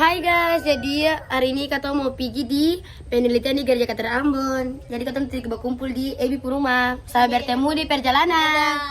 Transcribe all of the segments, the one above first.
Hai guys, jadi hari ini kita mau pergi di penelitian di Gereja Katedral Ambon. Jadi kita nanti berkumpul di Ebi Puruma. Sampai bertemu di perjalanan.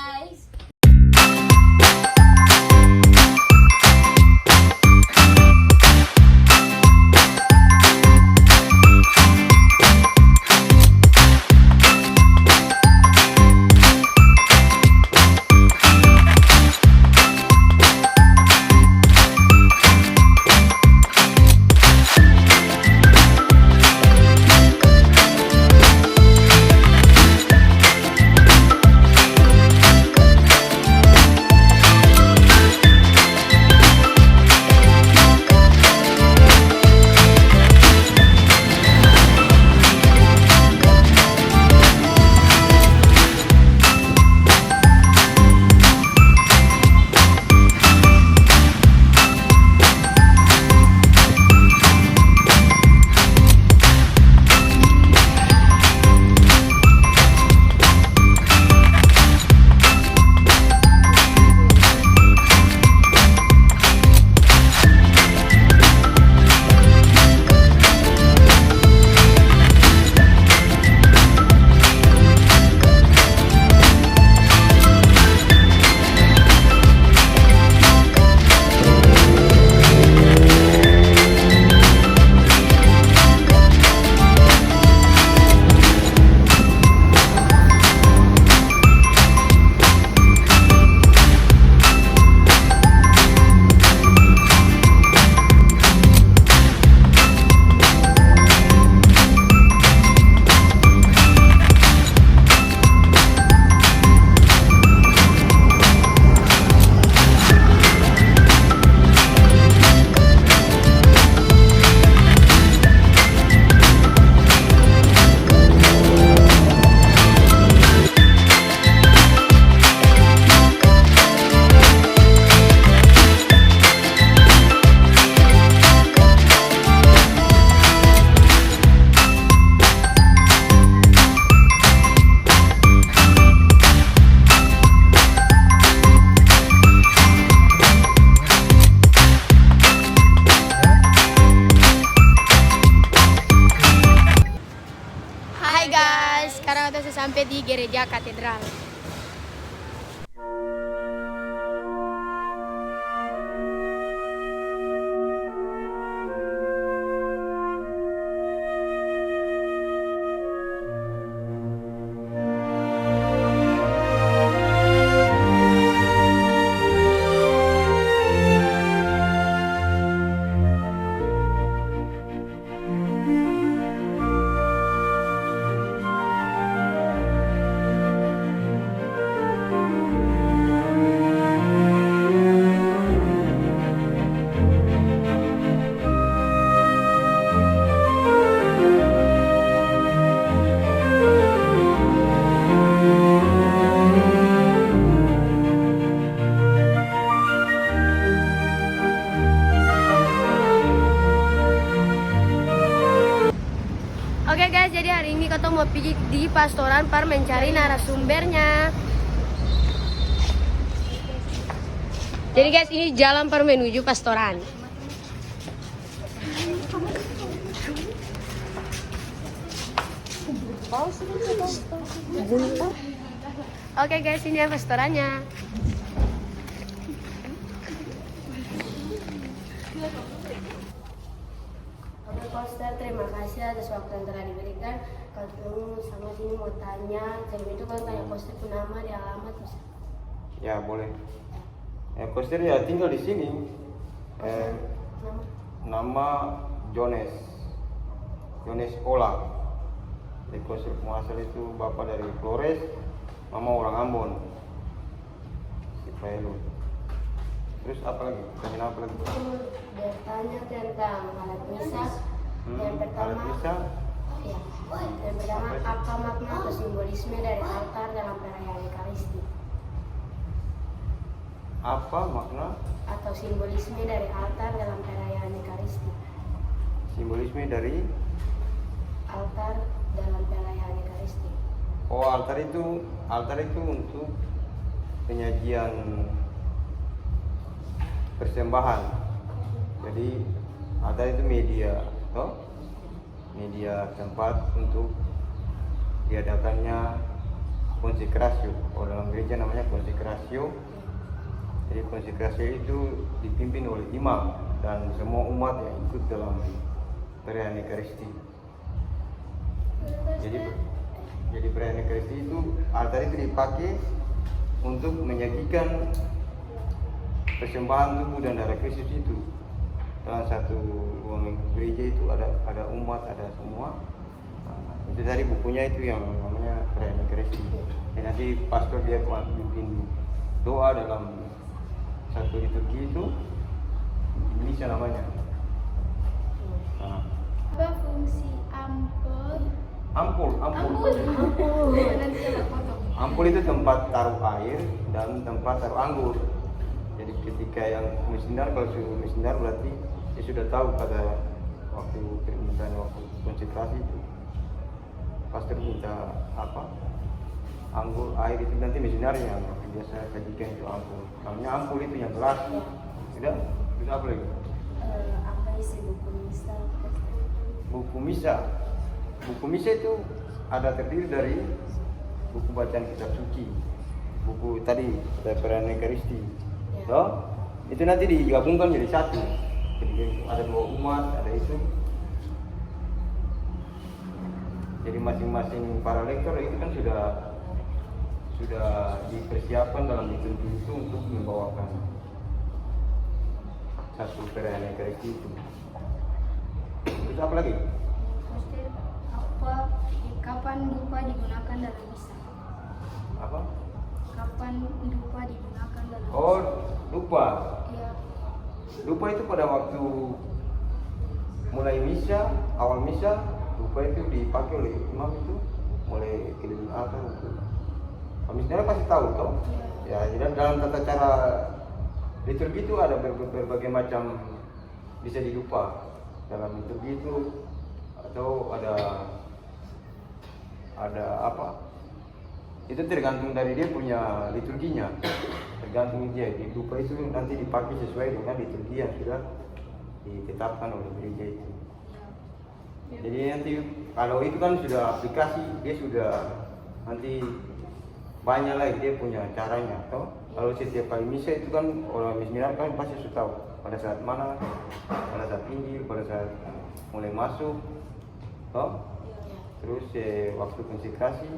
Hai guys, sekarang kita sudah sampai di Gereja Katedral. Oke guys, jadi hari ini kita mau pergi di Pastoran Par mencari narasumbernya. Jadi guys, ini jalan Par menuju Pastoran. Oke guys, ini Pastorannya. Pastor, terima kasih atas waktu yang telah diberikan. Kalau sama sini mau tanya, sebelum itu kan tanya Pastor itu nama di alamat bisa? Ya boleh. Pastor ya tinggal di sini. Nama Jones Ola. Pastor muasal itu bapak dari Flores, mama orang Ambon. Si Paelu. Terus apa lagi? Tanya apa lagi? Bertanya tentang alat misa. Yang pertama, ya, yang pertama apa makna atau simbolisme dari altar dalam perayaan Ekaristi? Apa makna atau simbolisme dari altar dalam perayaan Ekaristi? Simbolisme dari altar dalam perayaan Ekaristi. Oh, altar itu untuk penyajian persembahan. Jadi Altar itu media, toh? Media tempat untuk diadakannya konsekrasio. Kalau dalam gereja namanya konsekrasio. Jadi konsekrasio itu dipimpin oleh imam dan semua umat yang ikut dalam perayaan Ekaristi. Jadi perayaan Ekaristi itu altar itu dipakai untuk menyajikan persembahan tubuh dan darah Kristus itu. Dalam satu ruang gereja itu ada umat, ada semua. Nah, itu tadi bukunya itu yang namanya perayaan Ekaristi. Dan nanti pastor dia bikin doa dalam satu liturgi itu, misa namanya. Nah. Apa fungsi ampul? Ampul. Ampul itu tempat taruh air dan tempat taruh anggur. Jadi ketika yang misioner, kalau suruh misioner berarti dia sudah tahu pada waktu permintaan waktu konsekrasi itu pastor minta apa, anggur, air itu nanti misioner yang biasa sajikan itu ampul. Namanya ampul itu yang gelas. Sudah apa lagi? Apa isi buku misa? Buku misa. Buku misa itu ada terdiri dari buku bacaan kitab suci, buku tadi perayaan Ekaristi. So, itu nanti digabungkan jadi satu. Jadi ada dua umat, ada itu. Jadi masing-masing para lektor itu kan sudah dipersiapkan dalam liturgi itu untuk membawakan satu perayaan Ekaristi itu. Terus apa lagi? Kapan dupa digunakan dalam misa? Apa? Kapan dupa digunakan dalam misa? Oh, dupa. Iya. Dupa itu pada waktu mulai misa, awal misa, dupa itu dipakai oleh imam itu mulai keliling altar itu. Misalnya pasti tahu toh? Ya, jadi dalam tata cara liturgi itu ada berbagai macam bisa didupa dalam liturgi itu, atau ada apa? Itu tergantung dari dia punya liturginya. Tergantung dia. Di dupa itu nanti dipakai sesuai dengan liturgi yang sudah ditetapkan oleh gereja itu. Jadi nanti kalau itu kan sudah aplikasi, dia sudah nanti banyak lagi dia punya caranya, toh. Kalau setiap kali misa itu kan orang misioner kan pasti sudah tahu pada saat mana, pada saat Injil, pada saat mulai masuk, toh. Terus waktu konsekrasi,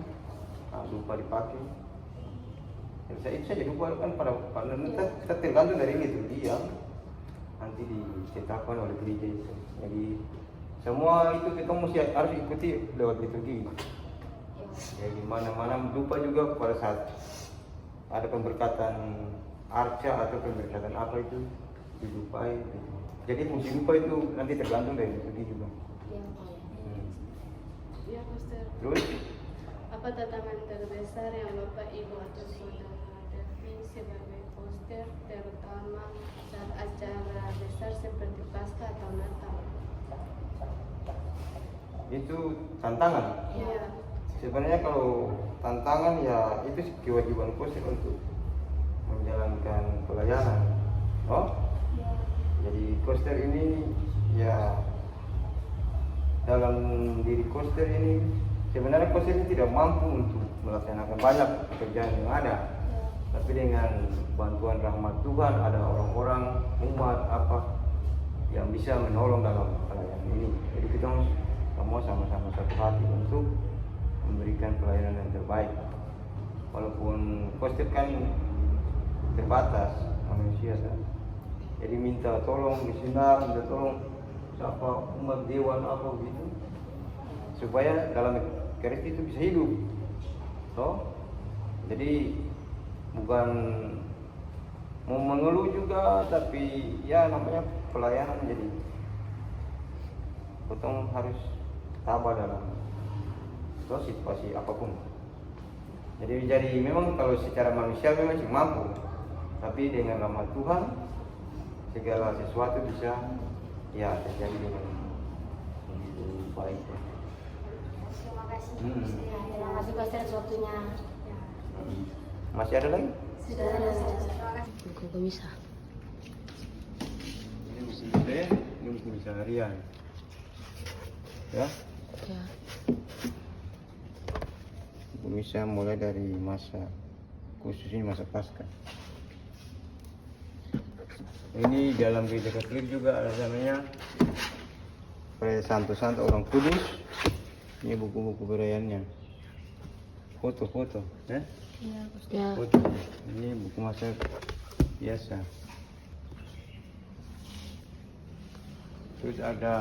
dupa dipakai. Itu saja dupa kan pada kita tergantung dari liturgi yang nanti ditetapkan oleh gereja itu. Jadi semua itu kita mesti harus ikuti lewat liturgi. Jadi mana-mana dupa juga pada saat ada pemberkatan arca atau pemberkatan apa itu didupai. Jadi fungsi dupa itu nanti tergantung dari liturgi juga. Ya, Pastor. Terus Apa tantangan terbesar yang Bapak Ibu atau Saudara hadapi sebagai poster, terutama saat acara besar seperti Paskah atau Natal? itu tantangan. Iya. Sebenarnya kalau tantangan ya itu kewajiban poster untuk menjalankan pelayanan. Oh? Jadi koster ini ya dalam diri koster ini sebenarnya koster ini tidak mampu untuk melaksanakan banyak pekerjaan yang ada. Tapi dengan bantuan rahmat Tuhan ada orang-orang umat apa yang bisa menolong dalam pelayanan ini. Jadi kita semua sama-sama satu hati untuk memberikan pelayanan yang terbaik. Walaupun koster kan terbatas manusia kan. Jadi minta tolong misioner, minta tolong siapa umat dewan apa begitu supaya dalam Ekaristi itu bisa hidup. Toh? Jadi bukan mau mengeluh juga, tapi ya namanya pelayanan, jadi potong harus tabah dalam situasi apapun. Jadi memang kalau secara manusia memang masih mampu, tapi dengan rahmat Tuhan segala sesuatu bisa ya terjadi dengan begitu baik. Terima kasih. Terima kasih Pastor atas waktunya. Masih ada lagi? Sudah. Terima kasih. Buku misa. Ini mesti harian. Ya. Ya. Buku misa mulai dari masa khusus ini masa Paskah. Ini dalam gereja Katolik juga ada namanya Santo-Santo Orang Kudus. Ini buku-buku berayaannya. Foto-foto, ya? Ya. Foto. Ini buku masa biasa. Terus ada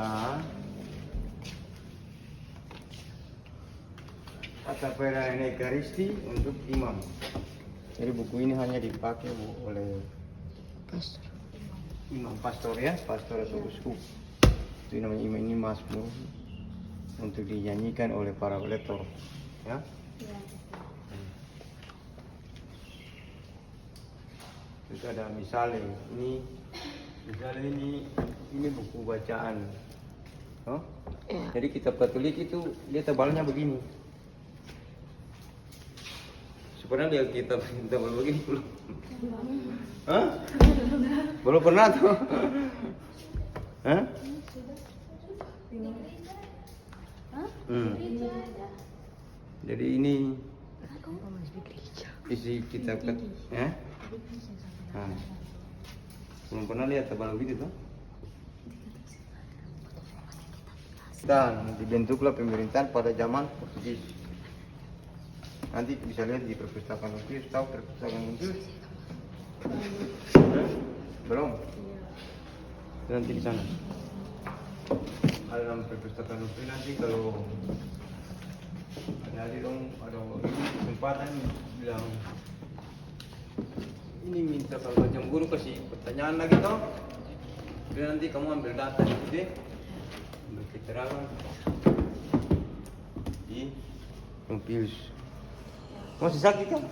kata perayaan Ekaristi untuk imam. Jadi buku ini hanya dipakai oleh Pastor. imam pastor ya, pastor atau uskup. Itu namanya imam, ini mazmur untuk dinyanyikan oleh para lektor, ya. Terus ada misalnya ini buku bacaan, oh? Ya. Jadi kitab Katolik itu dia tebalnya begini. Sebenarnya lihat kitab tebal begini belum? Hah? Belum pernah tuh? Hah? Jadi ini isi kitab ya? Nah. Belum pernah lihat tebal begitu tuh? Dan dibentuklah pemerintahan pada zaman Portugis. Nanti bisa lihat di perpustakaan Nuntius, tahu perpustakaan Nuntius? Belum? Nanti di sana. Ada dalam perpustakaan Nuntius nanti kalau ada dong, ada kesempatan bilang ini minta kalau macam guru kasih pertanyaan lagi toh. Jadi nanti kamu ambil data itu deh, ambil keterangan di Nuntius. Masih sakit kan?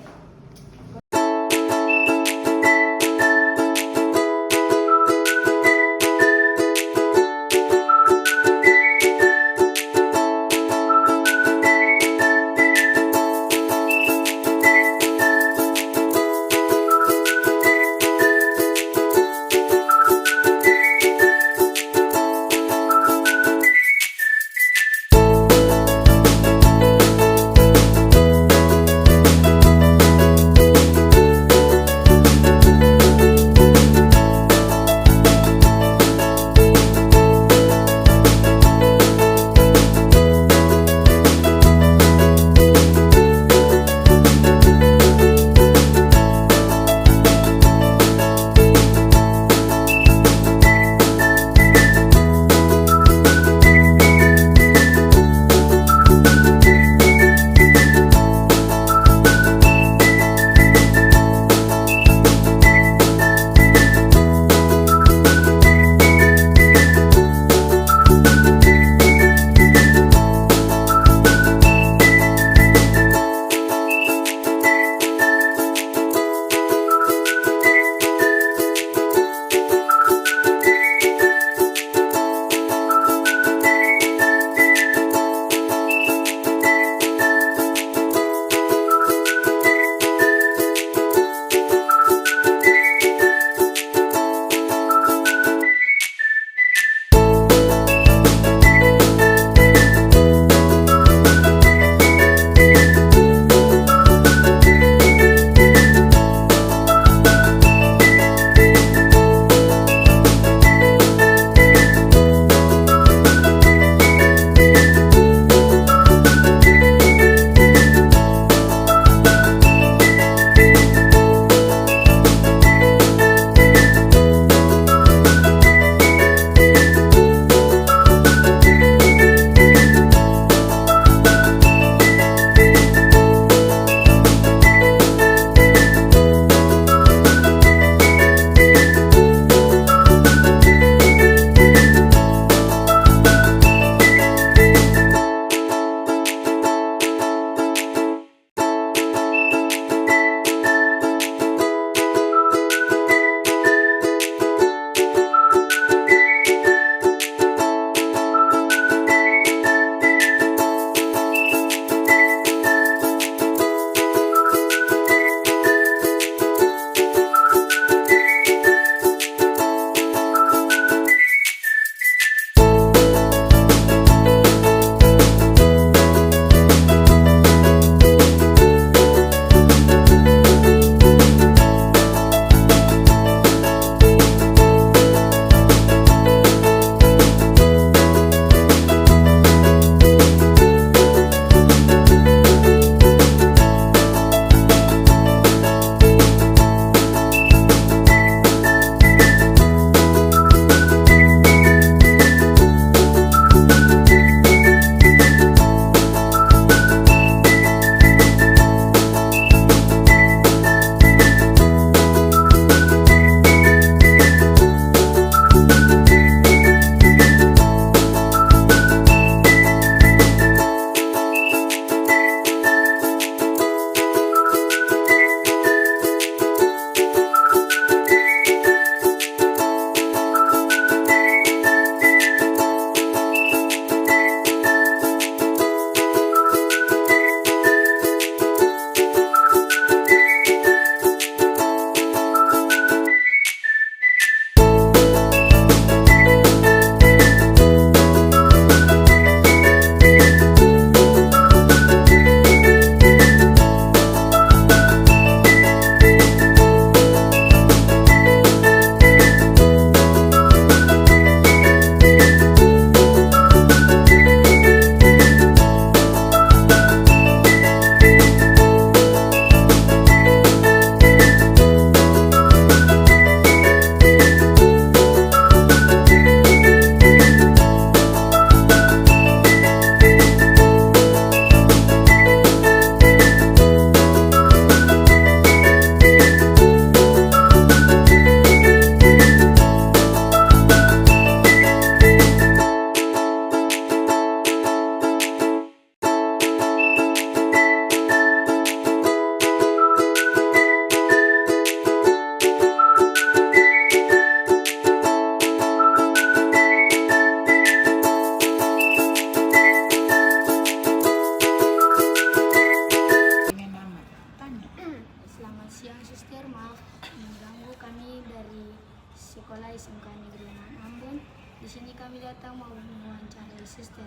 sini kami datang mau mewawancarai suster.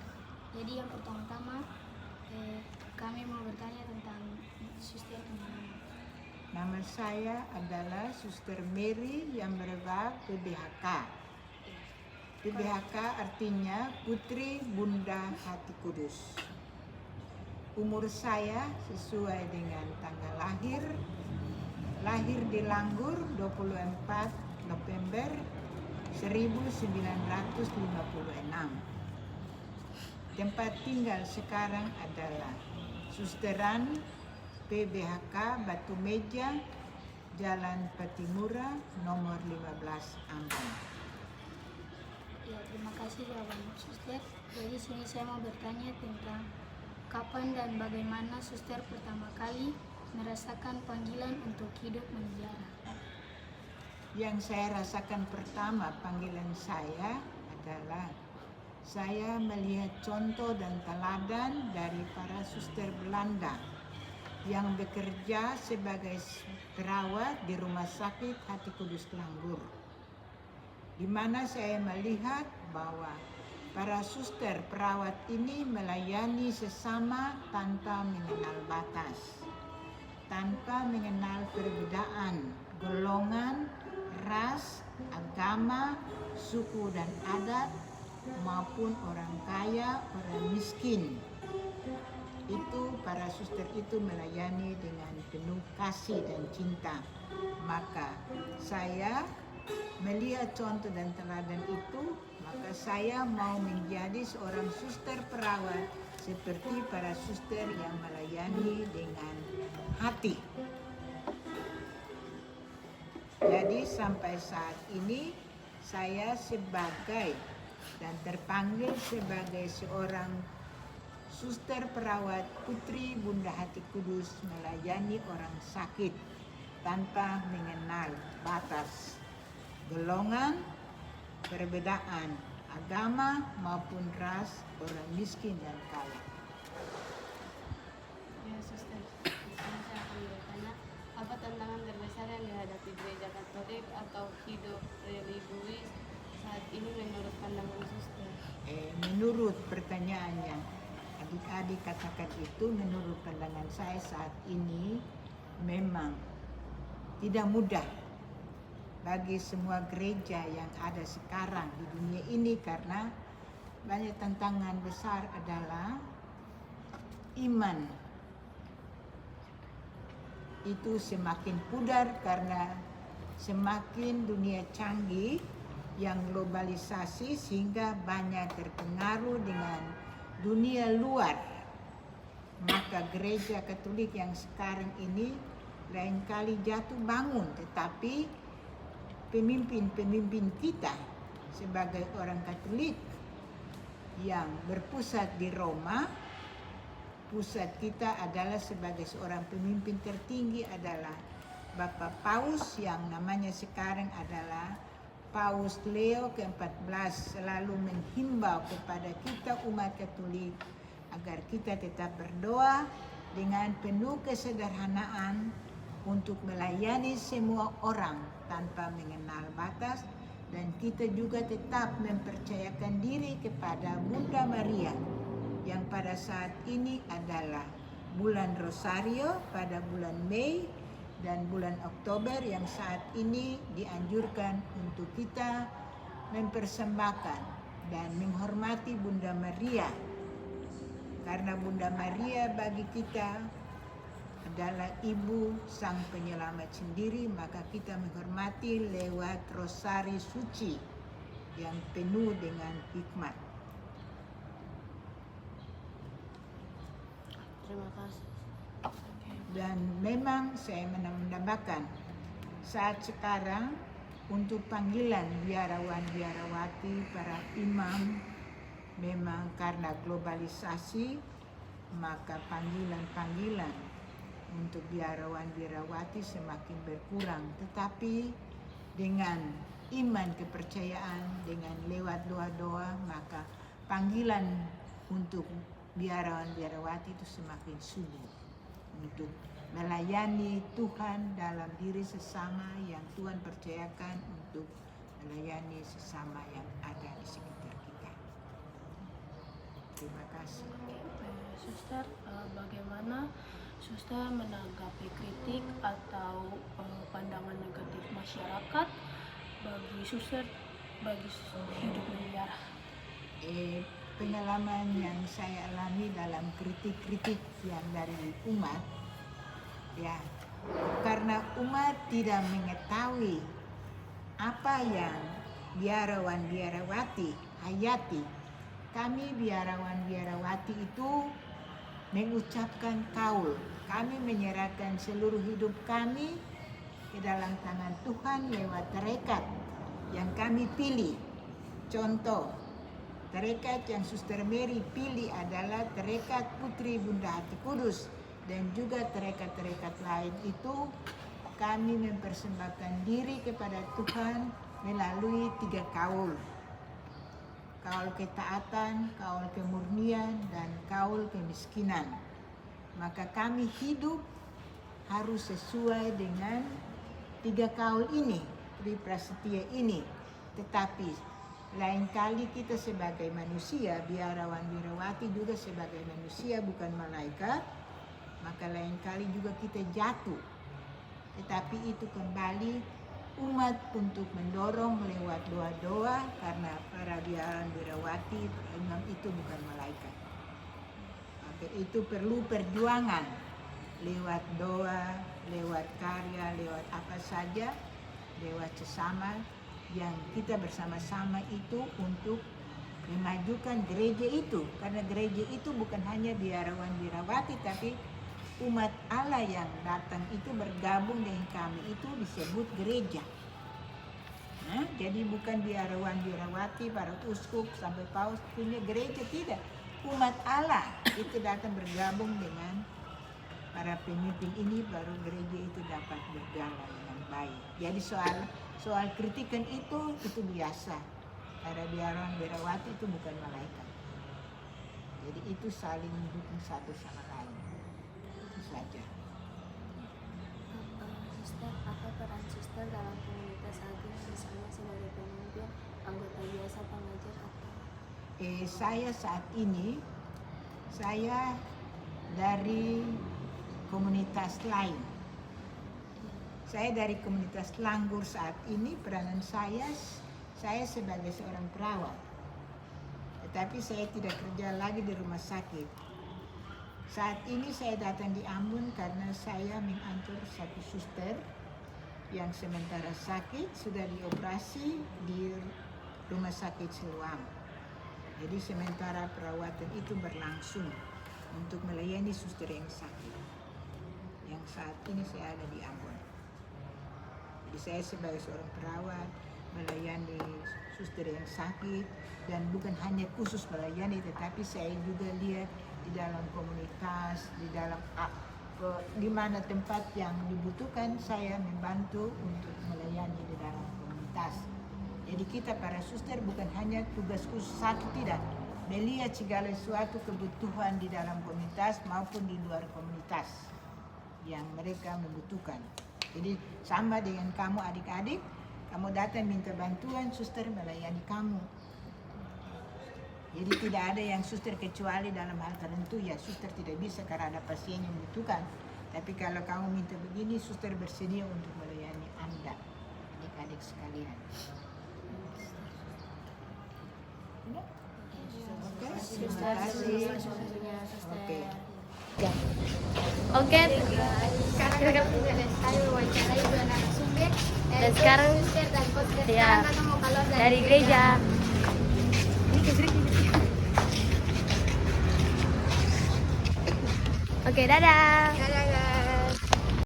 Jadi yang pertama-tama kami mau bertanya tentang suster kemana. Nama saya adalah Suster Mary yang berbab PBHK. PBHK artinya Putri Bunda Hati Kudus. Umur saya sesuai dengan tanggal lahir di Langgur 24 November 1956. Tempat tinggal sekarang adalah Susteran PBHK Batu Meja, Jalan Patimura, nomor 15 Ambon. Ya, terima kasih jawabannya suster. Jadi sini saya mau bertanya tentang kapan dan bagaimana suster pertama kali merasakan panggilan untuk hidup menjara. Yang saya rasakan pertama panggilan saya adalah saya melihat contoh dan teladan dari para suster Belanda yang bekerja sebagai perawat di Rumah Sakit Hati Kudus Langgur, di mana saya melihat bahwa para suster perawat ini melayani sesama tanpa mengenal batas, tanpa mengenal perbedaan golongan, ras, agama, suku dan adat, maupun orang kaya, orang miskin. Itu para suster itu melayani dengan penuh kasih dan cinta. Maka saya melihat contoh dan teladan itu, maka saya mau menjadi seorang suster perawat seperti para suster yang melayani dengan hati. Jadi sampai saat ini saya sebagai dan terpanggil sebagai seorang suster perawat Putri Bunda Hati Kudus melayani orang sakit tanpa mengenal batas golongan, perbedaan agama maupun ras, orang miskin dan kaya. Ya suster, sekarang saya akan bertanya, apa tantangan terbesar yang dihadapi gereja Katolik atau hidup religius saat ini menurut pandangan suster? Menurut pertanyaan yang adik-adik katakan itu, menurut pandangan saya saat ini memang tidak mudah bagi semua gereja yang ada sekarang di dunia ini, karena banyak tantangan besar adalah iman itu semakin pudar karena semakin dunia canggih yang globalisasi sehingga banyak terpengaruh dengan dunia luar. Maka gereja Katolik yang sekarang ini lain kali jatuh bangun, tetapi pemimpin-pemimpin kita sebagai orang Katolik yang berpusat di Roma, pusat kita adalah sebagai seorang pemimpin tertinggi adalah Bapak Paus yang namanya sekarang adalah Paus Leo ke-14, selalu menghimbau kepada kita umat Katolik agar kita tetap berdoa dengan penuh kesederhanaan untuk melayani semua orang tanpa mengenal batas, dan kita juga tetap mempercayakan diri kepada Bunda Maria yang pada saat ini adalah bulan Rosario pada bulan Mei dan bulan Oktober yang saat ini dianjurkan untuk kita mempersembahkan dan menghormati Bunda Maria, karena Bunda Maria bagi kita adalah ibu sang penyelamat sendiri, maka kita menghormati lewat rosari suci yang penuh dengan hikmat. Terima kasih. Dan memang saya menambahkan saat sekarang untuk panggilan biarawan-biarawati para imam, memang karena globalisasi maka panggilan-panggilan untuk biarawan-biarawati semakin berkurang, tetapi dengan iman kepercayaan, dengan lewat doa-doa, maka panggilan untuk biarawan-biarawati itu semakin subur untuk melayani Tuhan dalam diri sesama yang Tuhan percayakan untuk melayani sesama yang ada di sekitar. Terima kasih. Suster, bagaimana suster menanggapi kritik atau pandangan negatif masyarakat bagi suster bagi hidup mutiara? Pengalaman yang saya alami dalam kritik-kritik yang dari umat, ya, karena umat tidak mengetahui apa yang biarawan-biarawati hayati. Kami biarawan-biarawati itu mengucapkan kaul. Kami menyerahkan seluruh hidup kami ke dalam tangan Tuhan lewat tarekat yang kami pilih. Contoh, tarekat yang Suster Mary pilih adalah tarekat Putri Bunda Hati Kudus, dan juga tarekat-tarekat lain itu kami mempersembahkan diri kepada Tuhan melalui 3 kaul. Kaul ketaatan, kaul kemurnian, dan kaul kemiskinan. Maka kami hidup harus sesuai dengan 3 kaul ini, Tri Prasetya ini. Tetapi lain kali kita sebagai manusia, biarawan biarawati juga sebagai manusia bukan malaikat, maka lain kali juga kita jatuh. Tetapi itu kembali umat untuk mendorong lewat doa-doa, karena para biarawan biarawati imam itu bukan malaikat. Maka itu perlu perjuangan lewat doa, lewat karya, lewat apa saja, lewat sesama yang kita bersama-sama itu untuk memajukan gereja itu. Karena gereja itu bukan hanya biarawan biarawati, tapi umat Allah yang datang itu bergabung dengan kami itu disebut gereja. Nah, jadi bukan biarawan biarawati, para uskup sampai paus punya gereja, tidak. Umat Allah itu datang bergabung dengan para pemimpin ini, baru gereja itu dapat berjalan dengan baik. Jadi soal kritikan itu biasa. Para biarawan biarawati itu bukan malaikat. Jadi itu saling mendukung satu sama lain. Saja. Suster, apa peran suster dalam komunitas agung, misalnya sebagai pemimpin, anggota biasa, pengajar, atau? Saya saat ini, saya dari komunitas lain. Saya dari komunitas Langgur saat ini. Peranan saya sebagai seorang perawat. Tetapi saya tidak kerja lagi di rumah sakit. Saat ini saya datang di Ambon karena saya mengantar satu suster yang sementara sakit, sudah dioperasi di rumah sakit Siloam. Jadi sementara perawatan itu berlangsung untuk melayani suster yang sakit. Yang saat ini saya ada di Ambon. Jadi saya sebagai seorang perawat melayani suster yang sakit, dan bukan hanya khusus melayani, tetapi saya juga lihat di dalam komunitas, di mana tempat yang dibutuhkan, saya membantu untuk melayani di dalam komunitas. Jadi kita para suster bukan hanya tugas khusus satu, tidak. Melihat segala sesuatu kebutuhan di dalam komunitas maupun di luar komunitas yang mereka membutuhkan. Jadi sama dengan kamu adik-adik, kamu datang minta bantuan, suster melayani kamu. Jadi tidak ada yang suster kecuali dalam hal tertentu, ya suster tidak bisa karena ada pasien yang membutuhkan. Tapi kalau kamu minta begini, suster bersedia untuk melayani Anda, adik-adik sekalian. Oke, terima kasih. Oke. Oke, sekarang saya wawancarai dua narasumber. Dan sekarang ya, dari gereja. Oke, dadah.